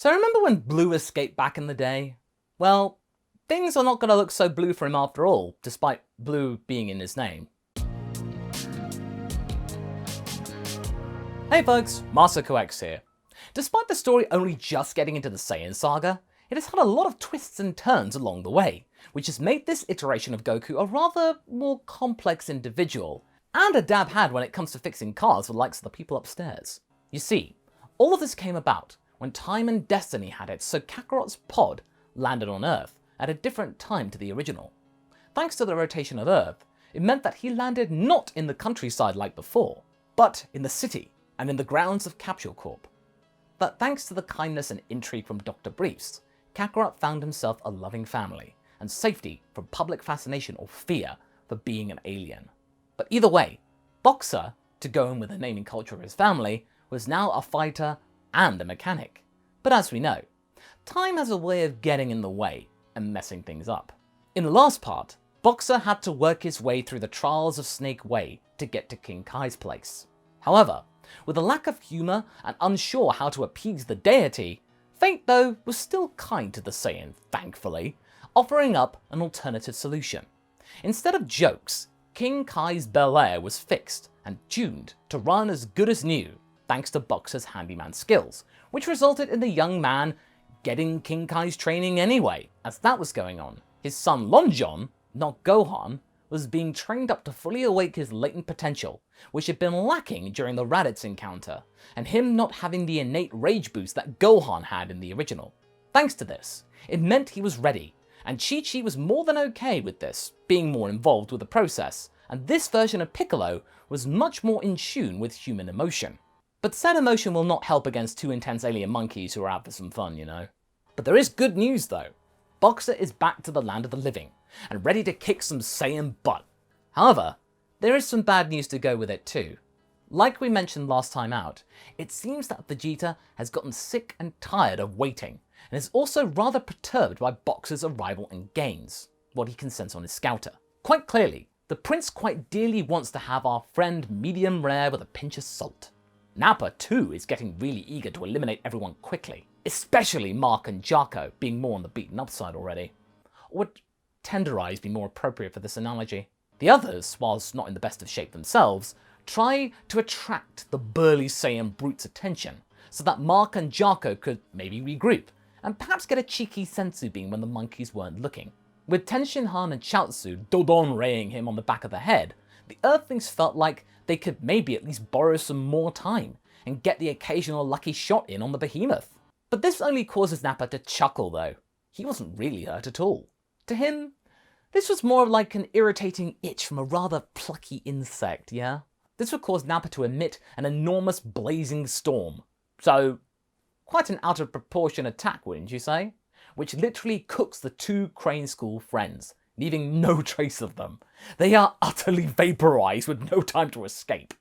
So remember when Blue escaped back in the day? Well, things are not going to look so blue for him after all, despite blue being in his name. Hey folks, MasakoX here. Despite the story only just getting into the Saiyan Saga, it has had a lot of twists and turns along the way, which has made this iteration of Goku a rather more complex individual, and a dab had when it comes to fixing cars for the likes of the people upstairs. You see, all of this came about when time and destiny had it so Kakarot's pod landed on Earth at a different time to the original. Thanks to the rotation of Earth, it meant that he landed not in the countryside like before, but in the city and in the grounds of Capsule Corp. But thanks to the kindness and intrigue from Dr. Briefs, Kakarot found himself a loving family and safety from public fascination or fear for being an alien. But either way, Boxer, to go in with the naming culture of his family, was now a fighter and a mechanic. But as we know, time has a way of getting in the way and messing things up. In the last part, Boxer had to work his way through the trials of Snake Way to get to King Kai's place. However, with a lack of humour and unsure how to appease the deity, Fate though was still kind to the Saiyan, thankfully, offering up an alternative solution. Instead of jokes, King Kai's Bel Air was fixed and tuned to run as good as new thanks to Boxer's handyman skills, which resulted in the young man getting King Kai's training anyway, as that was going on. His son Lonjon, not Gohan, was being trained up to fully awake his latent potential, which had been lacking during the Raditz encounter, and him not having the innate rage boost that Gohan had in the original. Thanks to this, it meant he was ready, and Chi-Chi was more than okay with this, being more involved with the process, and this version of Piccolo was much more in tune with human emotion. But said emotion will not help against two intense alien monkeys who are out for some fun, you know. But there is good news though. Boxer is back to the land of the living, and ready to kick some Saiyan butt. However, there is some bad news to go with it too. Like we mentioned last time out, it seems that Vegeta has gotten sick and tired of waiting, and is also rather perturbed by Boxer's arrival and gains, what he can sense on his scouter. Quite clearly, the prince quite dearly wants to have our friend medium rare with a pinch of salt. Nappa too is getting really eager to eliminate everyone quickly, especially Mark and Jaco being more on the beaten up side already. Or would tenderize be more appropriate for this analogy? The others, whilst not in the best of shape themselves, try to attract the burly Saiyan brute's attention, so that Mark and Jaco could maybe regroup, and perhaps get a cheeky senzu bean when the monkeys weren't looking. With Tenshinhan and Chaozu Dodon-raying him on the back of the head, the Earthlings felt like they could maybe at least borrow some more time, and get the occasional lucky shot in on the behemoth. But this only causes Nappa to chuckle though. He wasn't really hurt at all. To him, this was more like an irritating itch from a rather plucky insect, yeah? This would cause Nappa to emit an enormous blazing storm. So, quite an out of proportion attack, wouldn't you say? Which literally cooks the two Crane School friends, leaving no trace of them. They are utterly vaporized with no time to escape.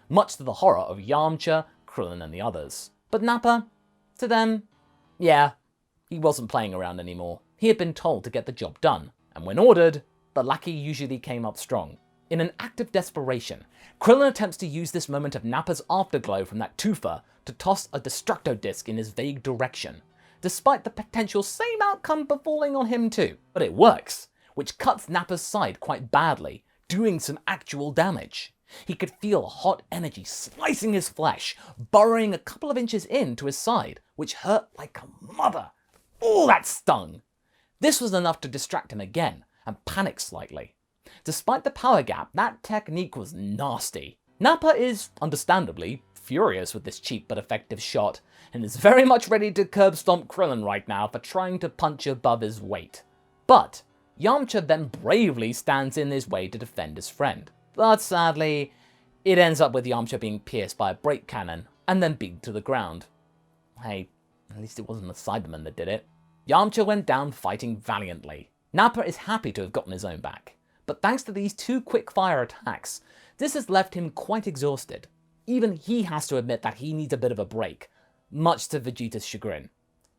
Much to the horror of Yamcha, Krillin and the others. But Nappa, to them, yeah, he wasn't playing around anymore. He had been told to get the job done, and when ordered, the lackey usually came up strong. In an act of desperation, Krillin attempts to use this moment of Nappa's afterglow from that twofer to toss a Destructo Disc in his vague direction, despite the potential same outcome befalling on him too. But it works, which cuts Nappa's side quite badly, doing some actual damage. He could feel hot energy slicing his flesh, burrowing a couple of inches into his side, which hurt like a mother. Oh, that stung! This was enough to distract him again, and panic slightly. Despite the power gap, that technique was nasty. Nappa is, understandably, furious with this cheap but effective shot, and is very much ready to curb stomp Krillin right now for trying to punch above his weight. But Yamcha then bravely stands in his way to defend his friend. But sadly, it ends up with Yamcha being pierced by a brake cannon, and then beaten to the ground. Hey, at least it wasn't a Cyberman that did it. Yamcha went down fighting valiantly. Nappa is happy to have gotten his own back, but thanks to these two quick-fire attacks, this has left him quite exhausted. Even he has to admit that he needs a bit of a break, much to Vegeta's chagrin.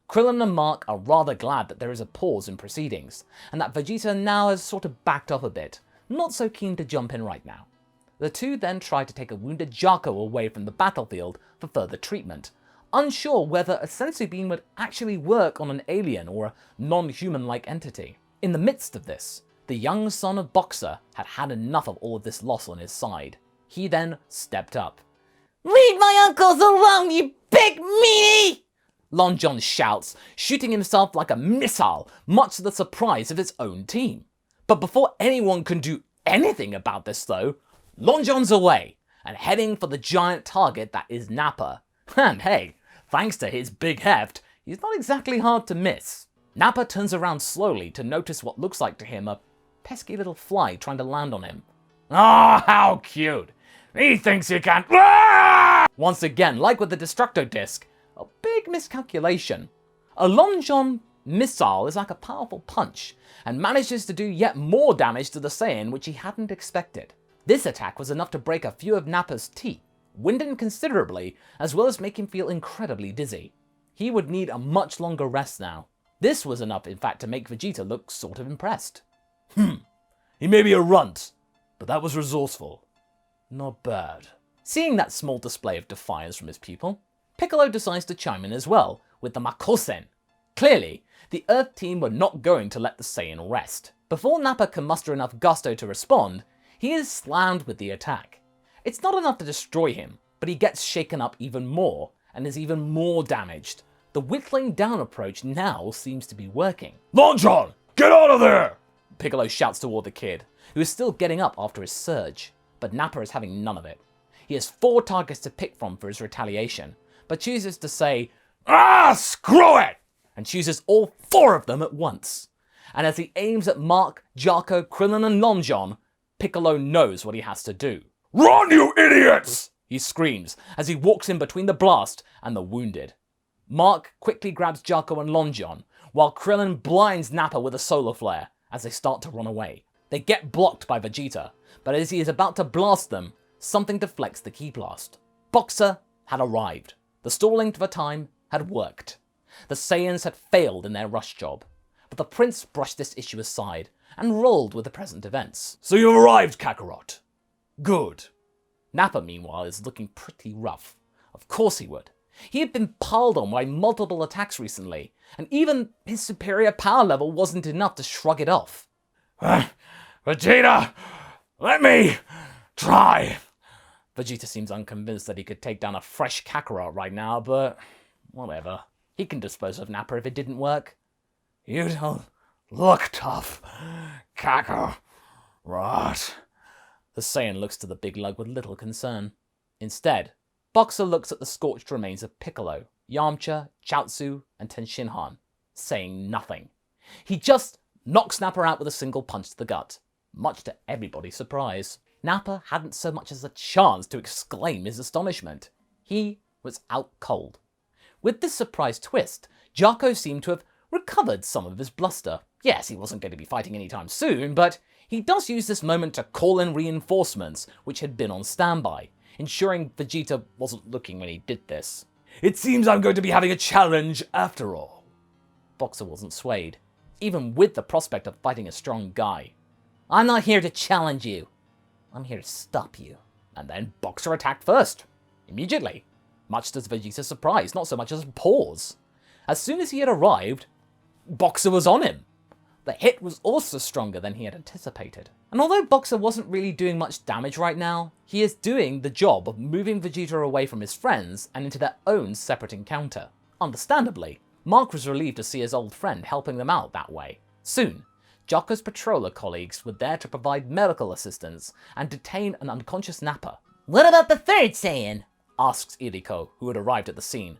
Krillin and Mark are rather glad that there is a pause in proceedings, and that Vegeta now has sort of backed off a bit, not so keen to jump in right now. The two then try to take a wounded Jaco away from the battlefield for further treatment, unsure whether a sensu beam would actually work on an alien or a non-human-like entity. In the midst of this, the young son of Boxer had had enough of all of this loss on his side. He then stepped up. "Leave my uncles alone, you big meanie!" Lon Jon shouts, shooting himself like a missile, much to the surprise of his own team. But before anyone can do anything about this though, Lon Jon's away and heading for the giant target that is Nappa. And hey, thanks to his big heft, he's not exactly hard to miss. Nappa turns around slowly to notice what looks like to him a pesky little fly trying to land on him. "Ah, how cute! He thinks he can..." Ah! Once again, like with the Destructo Disc, a big miscalculation. A Lon Jon missile is like a powerful punch, and manages to do yet more damage to the Saiyan which he hadn't expected. This attack was enough to break a few of Nappa's teeth, wind him considerably, as well as make him feel incredibly dizzy. He would need a much longer rest now. This was enough, in fact, to make Vegeta look sort of impressed. He may be a runt, but that was resourceful. Not bad. Seeing that small display of defiance from his pupil, Piccolo decides to chime in as well, with the Makosen. Clearly, the Earth team were not going to let the Saiyan rest. Before Nappa can muster enough gusto to respond, he is slammed with the attack. It's not enough to destroy him, but he gets shaken up even more, and is even more damaged. The whittling down approach now seems to be working. "Lon Jon, get out of there!" Piccolo shouts toward the kid, who is still getting up after his surge, but Nappa is having none of it. He has 4 targets to pick from for his retaliation, but chooses to say, "Ah, screw it!" and chooses all 4 of them at once. And as he aims at Mark, Jaco, Krillin and Lon Jon, Piccolo knows what he has to do. "Run, you idiots!" he screams as he walks in between the blast and the wounded. Mark quickly grabs Jaco and Lon Jon, while Krillin blinds Nappa with a solar flare as they start to run away. They get blocked by Vegeta, but as he is about to blast them, something deflects the ki blast. Boxer had arrived. The stalling for time had worked. The Saiyans had failed in their rush job, but the prince brushed this issue aside and rolled with the present events. "So you've arrived, Kakarot. Good." Nappa, meanwhile, is looking pretty rough. Of course he would. He had been piled on by multiple attacks recently, and even his superior power level wasn't enough to shrug it off. "Vegeta, let me try." Vegeta seems unconvinced that he could take down a fresh Kakarot right now, but whatever. He can dispose of Nappa if it didn't work. "You don't look tough, Kakarot." The Saiyan looks to the big lug with little concern. Instead, Boxer looks at the scorched remains of Piccolo, Yamcha, Chaozu, and Tenshinhan, saying nothing. He just knocks Nappa out with a single punch to the gut, much to everybody's surprise. Nappa hadn't so much as a chance to exclaim his astonishment. He was out cold. With this surprise twist, Jaco seemed to have recovered some of his bluster. Yes, he wasn't going to be fighting anytime soon, but he does use this moment to call in reinforcements which had been on standby, ensuring Vegeta wasn't looking when he did this. "It seems I'm going to be having a challenge after all." Boxer wasn't swayed, even with the prospect of fighting a strong guy. "I'm not here to challenge you. I'm here to stop you." And then Boxer attacked first, immediately, much to Vegeta's surprise, not so much as a pause. As soon as he had arrived, Boxer was on him. The hit was also stronger than he had anticipated. And although Boxer wasn't really doing much damage right now, he is doing the job of moving Vegeta away from his friends and into their own separate encounter. Understandably, Mark was relieved to see his old friend helping them out that way. Soon, Jaco's patroller colleagues were there to provide medical assistance and detain an unconscious Nappa. "What about the third Saiyan?" asks Iriko, who had arrived at the scene.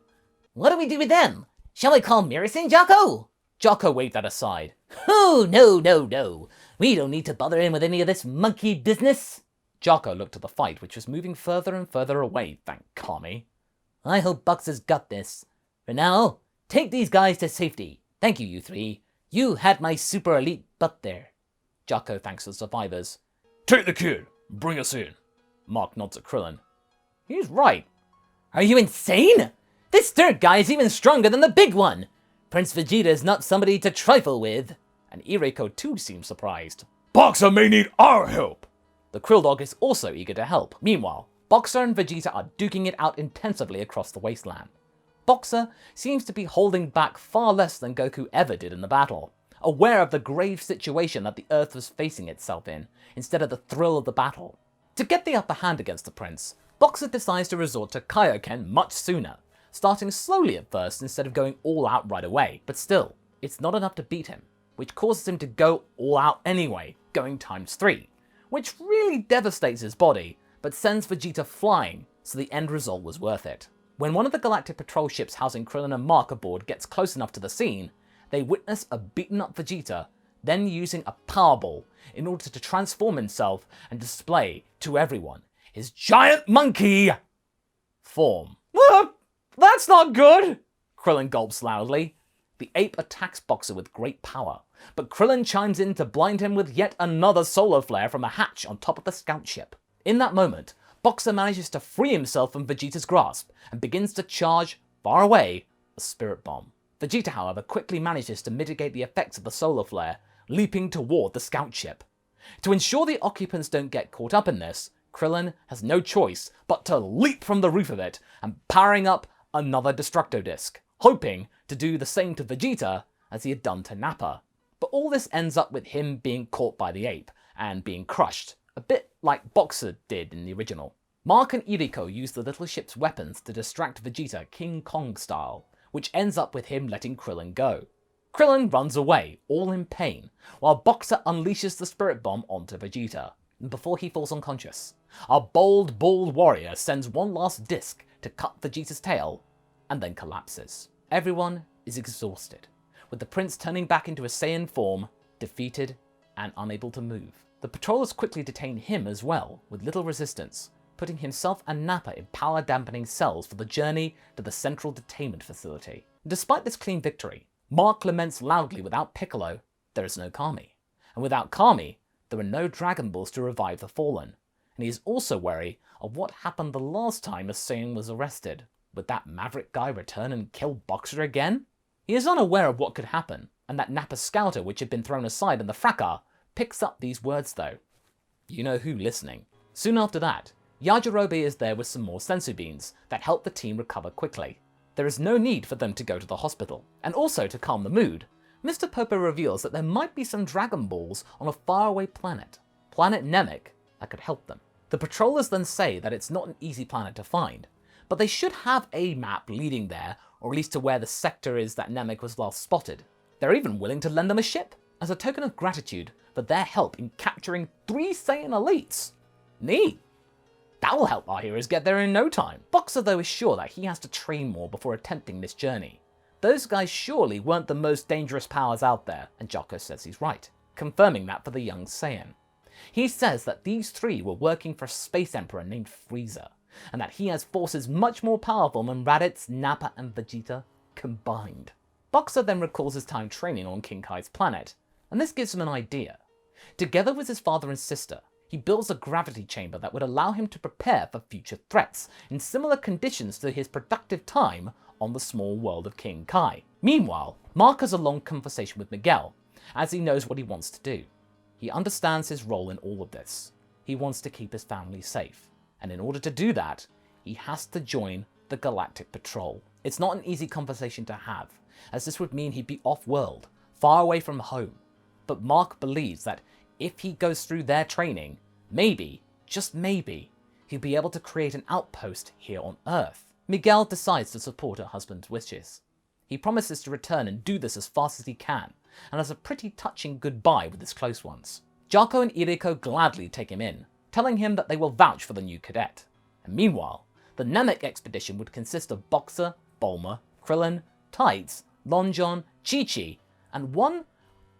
"What do we do with them? Shall we call Mirasan, Jaco?" Jaco waved that aside. "Oh, no. We don't need to bother him with any of this monkey business." Jaco looked at the fight, which was moving further and further away, thank Kami. "I hope Boxer's got this. For now, take these guys to safety. Thank you, you 3. You had my super elite butt there." Jaco thanks the survivors. "Take the kid. Bring us in." Mark nods at Krillin. "He's right." "Are you insane? This third guy is even stronger than the big one. Prince Vegeta is not somebody to trifle with." And Iriko too seems surprised. "Boxer may need our help." The Krill Dog is also eager to help. Meanwhile, Boxer and Vegeta are duking it out intensively across the wasteland. Boxer seems to be holding back far less than Goku ever did in the battle, aware of the grave situation that the Earth was facing itself in, instead of the thrill of the battle. To get the upper hand against the Prince, Boxer decides to resort to Kaioken much sooner, starting slowly at first instead of going all out right away. But still, it's not enough to beat him, which causes him to go all out anyway, going ×3, which really devastates his body, but sends Vegeta flying, so the end result was worth it. When one of the Galactic Patrol ships housing Krillin and Mark aboard gets close enough to the scene, they witness a beaten up Vegeta, then using a power ball in order to transform himself and display to everyone his giant monkey form. That's not good! Krillin gulps loudly. The ape attacks Boxer with great power, but Krillin chimes in to blind him with yet another solar flare from a hatch on top of the scout ship. In that moment, Boxer manages to free himself from Vegeta's grasp and begins to charge, far away, a spirit bomb. Vegeta, however, quickly manages to mitigate the effects of the solar flare, leaping toward the scout ship. To ensure the occupants don't get caught up in this, Krillin has no choice but to leap from the roof of it and powering up another Destructo Disc, hoping to do the same to Vegeta as he had done to Nappa. But all this ends up with him being caught by the ape and being crushed, a bit like Boxer did in the original. Mark and Iriko use the little ship's weapons to distract Vegeta King Kong style, which ends up with him letting Krillin go. Krillin runs away, all in pain, while Boxer unleashes the spirit bomb onto Vegeta. And before he falls unconscious, our bold, bald warrior sends one last disc to cut Vegeta's tail, and then collapses. Everyone is exhausted, with the Prince turning back into a Saiyan form, defeated and unable to move. The patrollers quickly detain him as well, with little resistance, putting himself and Nappa in power-dampening cells for the journey to the central detainment facility. Despite this clean victory, Mark laments loudly without Piccolo, there is no Kami. And without Kami, there are no Dragon Balls to revive the fallen. And he is also wary of what happened the last time a Saiyan was arrested. Would that Maverick guy return and kill Boxer again? He is unaware of what could happen, and that Nappa's scouter, which had been thrown aside in the fracas, picks up these words though. You know who listening. Soon after that, Yajirobe is there with some more sensu beans that help the team recover quickly. There is no need for them to go to the hospital. And also to calm the mood, Mr. Popo reveals that there might be some Dragon Balls on a faraway planet, Planet Namek, that could help them. The patrollers then say that it's not an easy planet to find, but they should have a map leading there, or at least to where the sector is that Namek was last spotted. They're even willing to lend them a ship, as a token of gratitude for their help in capturing 3 Saiyan elites. Neat. That will help our heroes get there in no time. Boxer though is sure that he has to train more before attempting this journey. Those guys surely weren't the most dangerous powers out there, and Jaco says he's right, confirming that for the young Saiyan. He says that these 3 were working for a space emperor named Frieza, and that he has forces much more powerful than Raditz, Nappa and Vegeta combined. Boxer then recalls his time training on King Kai's planet, and this gives him an idea. Together with his father and sister, he builds a gravity chamber that would allow him to prepare for future threats in similar conditions to his productive time on the small world of King Kai. Meanwhile, Mark has a long conversation with Miguel, as he knows what he wants to do. He understands his role in all of this. He wants to keep his family safe, and in order to do that, he has to join the Galactic Patrol. It's not an easy conversation to have, as this would mean he'd be off-world, far away from home. But Mark believes that if he goes through their training, maybe, just maybe, he'll be able to create an outpost here on Earth. Miguel decides to support her husband's wishes. He promises to return and do this as fast as he can, and has a pretty touching goodbye with his close ones. Jaco and Iriko gladly take him in, telling him that they will vouch for the new cadet. And meanwhile, the Namek expedition would consist of Boxer, Bulma, Krillin, Tights, Lon Jon, Chi-Chi, and one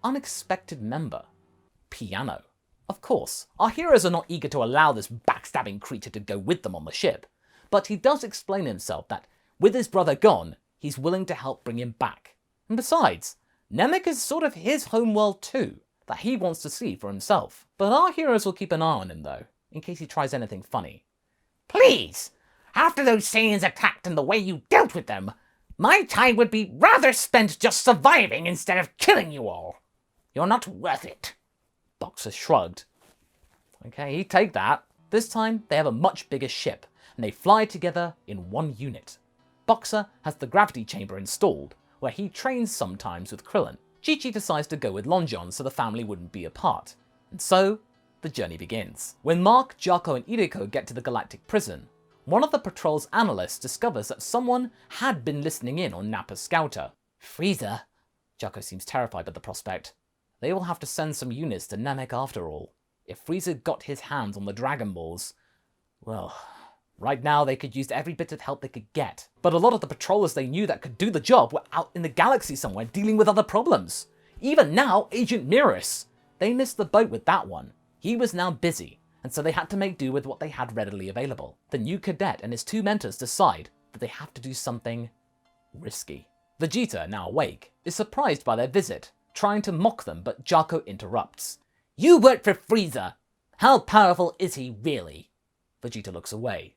unexpected member, Piano. Of course, our heroes are not eager to allow this backstabbing creature to go with them on the ship, but he does explain himself that, with his brother gone, he's willing to help bring him back. And besides, Namek is sort of his homeworld too, that he wants to see for himself. But our heroes will keep an eye on him though, in case he tries anything funny. Please, after those Saiyans attacked and the way you dealt with them, my time would be rather spent just surviving instead of killing you all. You're not worth it. Boxer shrugged. Okay, he'd take that. This time, they have a much bigger ship, and they fly together in one unit. Boxer has the gravity chamber installed, where he trains sometimes with Krillin. Chi-Chi decides to go with Long John so the family wouldn't be apart. And so, the journey begins. When Mark, Jaco, and Iriko get to the Galactic Prison, one of the patrol's analysts discovers that someone had been listening in on Nappa's scouter. Frieza? Jaco seems terrified at the prospect. They will have to send some units to Namek after all. If Frieza got his hands on the Dragon Balls, well, right now they could use every bit of help they could get. But a lot of the patrollers they knew that could do the job were out in the galaxy somewhere dealing with other problems. Even now, Agent Mirrors. They missed the boat with that one. He was now busy, and so they had to make do with what they had readily available. The new cadet and his two mentors decide that they have to do something risky. Vegeta, now awake, is surprised by their visit, trying to mock them, but Jaco interrupts. You work for Frieza. How powerful is he really? Vegeta looks away.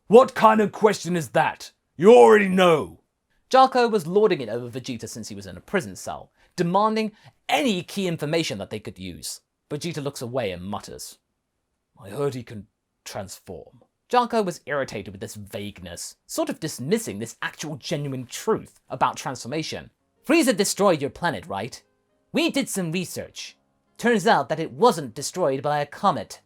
What kind of question is that? You already know. Jaco was lording it over Vegeta since he was in a prison cell, demanding any key information that they could use. Vegeta looks away and mutters, I heard he can transform. Jaco was irritated with this vagueness, sort of dismissing this actual genuine truth about transformation. Frieza destroyed your planet, right? We did some research. Turns out that it wasn't destroyed by a comet.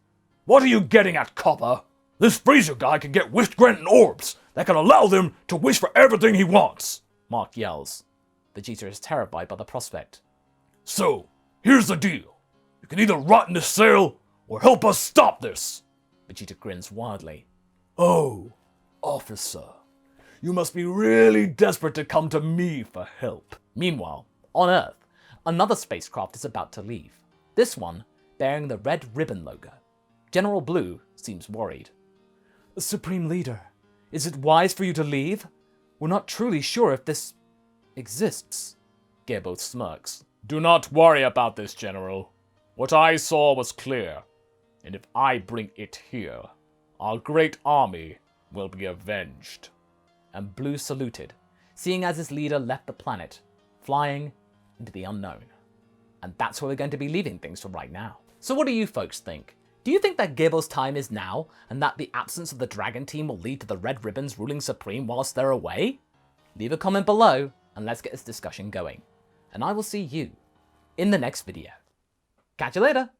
What are you getting at, Copper? This Frieza guy can get wish-granting orbs that can allow them to wish for everything he wants. Mark yells. Vegeta is terrified by the prospect. So, here's the deal. You can either rot in this cell or help us stop this. Vegeta grins wildly. Oh, officer. You must be really desperate to come to me for help. Meanwhile, on Earth, another spacecraft is about to leave. This one bearing the red ribbon logo. General Blue seems worried. Supreme Leader, is it wise for you to leave? We're not truly sure if this exists. Gearboth smirks. Do not worry about this, General. What I saw was clear, and if I bring it here, our great army will be avenged. And Blue saluted, seeing as his leader left the planet, flying into the unknown. And that's where we're going to be leaving things for right now. So what do you folks think? Do you think that Gearboth's time is now, and that the absence of the Dragon Team will lead to the Red Ribbons ruling supreme whilst they're away? Leave a comment below, and let's get this discussion going. And I will see you in the next video. Catch you later!